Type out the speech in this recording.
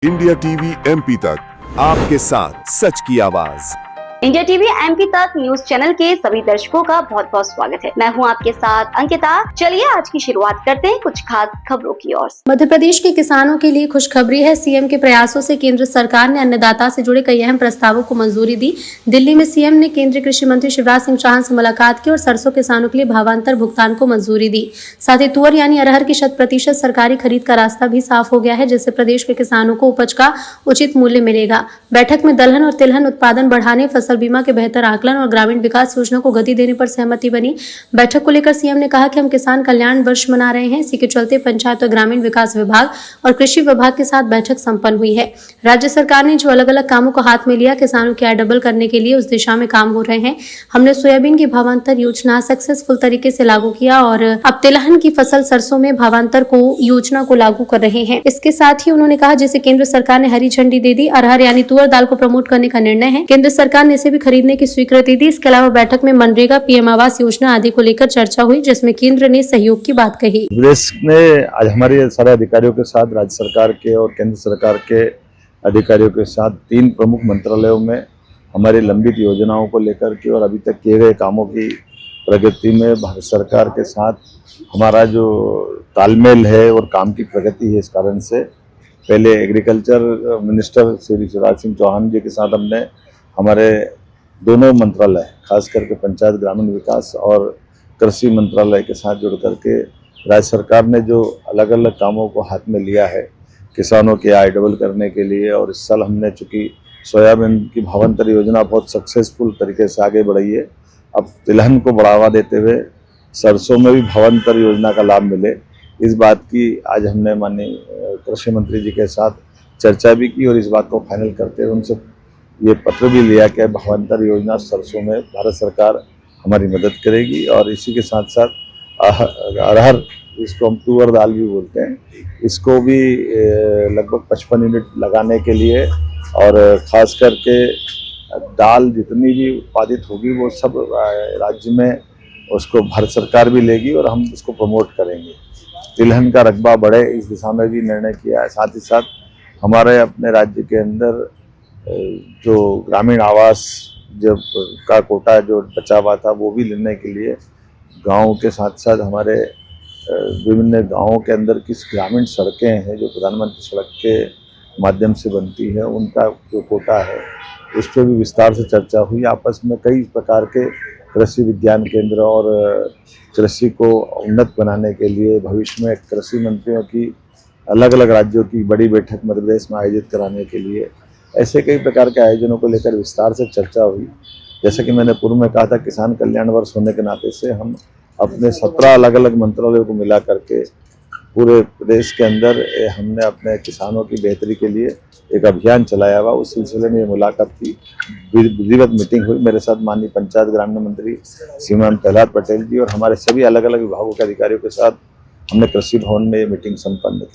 India TV MP तक आपके साथ सच की आवाज। इंडिया टीवी एमपी तक न्यूज चैनल के सभी दर्शकों का बहुत बहुत स्वागत है। मैं हूं आपके साथ अंकिता। चलिए आज की शुरुआत करते हैं कुछ खास खबरों की ओर। मध्य प्रदेश के किसानों के लिए खुशखबरी है। सीएम के प्रयासों से केंद्र सरकार ने अन्नदाता से जुड़े कई अहम प्रस्तावों को मंजूरी दी। दिल्ली में सीएम ने केंद्रीय कृषि मंत्री शिवराज सिंह चौहान से मुलाकात की और सरसों किसानों के लिए भावांतर भुगतान को मंजूरी दी। साथ ही तुअर यानी अरहर की 100% सरकारी खरीद का रास्ता भी साफ हो गया है, जिससे प्रदेश के किसानों को उपज का उचित मूल्य मिलेगा। बैठक में दलहन और तिलहन उत्पादन बढ़ाने, फसल बीमा के बेहतर आकलन और ग्रामीण विकास योजना को गति देने पर सहमति बनी। बैठक को लेकर सीएम ने कहा कि हम किसान कल्याण वर्ष मना रहे हैं। इसी के चलते पंचायत और ग्रामीण विकास विभाग और कृषि विभाग के साथ बैठक संपन्न हुई है। राज्य सरकार ने जो अलग अलग कामों को हाथ में लिया, किसानों की आय डबल करने के लिए उस दिशा में काम हो रहे हैं। हमने सोयाबीन की भावांतर योजना सक्सेसफुल तरीके से लागू किया और अब तिलहन की फसल सरसों में भावांतर को योजना को लागू कर रहे हैं। इसके साथ ही उन्होंने कहा, जैसे केंद्र सरकार ने हरी झंडी दे दी, अरहर यानी तुअर दाल को प्रमोट करने का निर्णय है। केंद्र सरकार ने इसे भी खरीदने की स्वीकृति दी। इसके अलावा बैठक में मनरेगा, पीएम आवास योजना आदि को लेकर चर्चा हुई, जिसमें केंद्र ने सहयोग की बात कही। प्रदेश ने आज हमारे सारे अधिकारियों के साथ राज्य सरकार के और केंद्र सरकार के अधिकारियों के साथ 3 प्रमुख मंत्रालयों में हमारी लंबित योजनाओं को लेकर के और अभी तक किए गए कामों की प्रगति में भारत सरकार के साथ हमारा जो तालमेल है और काम की प्रगति है, इस कारण से पहले एग्रीकल्चर मिनिस्टर श्री शिवराज सिंह चौहान जी के साथ हमने हमारे दोनों मंत्रालय, खास करके पंचायत ग्रामीण विकास और कृषि मंत्रालय के साथ जुड़ करके राज्य सरकार ने जो अलग अलग कामों को हाथ में लिया है किसानों की आय डबल करने के लिए। और इस साल हमने चूँकि सोयाबीन की भावांतर योजना बहुत सक्सेसफुल तरीके से आगे बढ़ी है, अब तिलहन को बढ़ावा देते हुए सरसों में भी भावांतर योजना का लाभ मिले, इस बात की आज हमने माननीय कृषि मंत्री जी के साथ चर्चा भी की और इस बात को फाइनल करते हुए उनसे ये पत्र भी लिया कि भावांतर योजना सरसों में भारत सरकार हमारी मदद करेगी। और इसी के साथ साथ अरहर, इसको हम तुअर दाल भी बोलते हैं, इसको भी लगभग 55 यूनिट लगाने के लिए और ख़ास करके दाल जितनी भी उत्पादित होगी वो सब राज्य में उसको भारत सरकार भी लेगी और हम उसको प्रमोट करेंगे। तिलहन का रकबा बढ़े, इस दिशा में भी निर्णय किया है। साथ ही साथ हमारे अपने राज्य के अंदर जो ग्रामीण आवास जब का कोटा जो बचा हुआ था वो भी लेने के लिए गाँव के साथ साथ हमारे विभिन्न गाँवों के अंदर किस ग्रामीण सड़कें हैं जो प्रधानमंत्री सड़क के माध्यम से बनती है, उनका जो कोटा है उस पर भी विस्तार से चर्चा हुई। आपस में कई प्रकार के कृषि विज्ञान केंद्र और कृषि को उन्नत बनाने के लिए भविष्य में कृषि मंत्रियों की अलग अलग राज्यों की बड़ी बैठक मध्य प्रदेश में आयोजित कराने के लिए ऐसे कई प्रकार के आयोजनों को लेकर विस्तार से चर्चा हुई। जैसे कि मैंने पूर्व में कहा था, किसान कल्याण वर्ष होने के नाते से हम अपने 17 अलग अलग मंत्रालयों को मिला करके पूरे प्रदेश के अंदर हमने अपने किसानों की बेहतरी के लिए एक अभियान चलाया हुआ। उस सिलसिले में ये मुलाकात की विधिवत मीटिंग हुई। मेरे साथ माननीय पंचायत ग्रामीण मंत्री श्रीमान प्रहलाद पटेल जी और हमारे सभी अलग अलग विभागों के अधिकारियों के साथ हमने कृषि भवन में ये मीटिंग संपन्न की।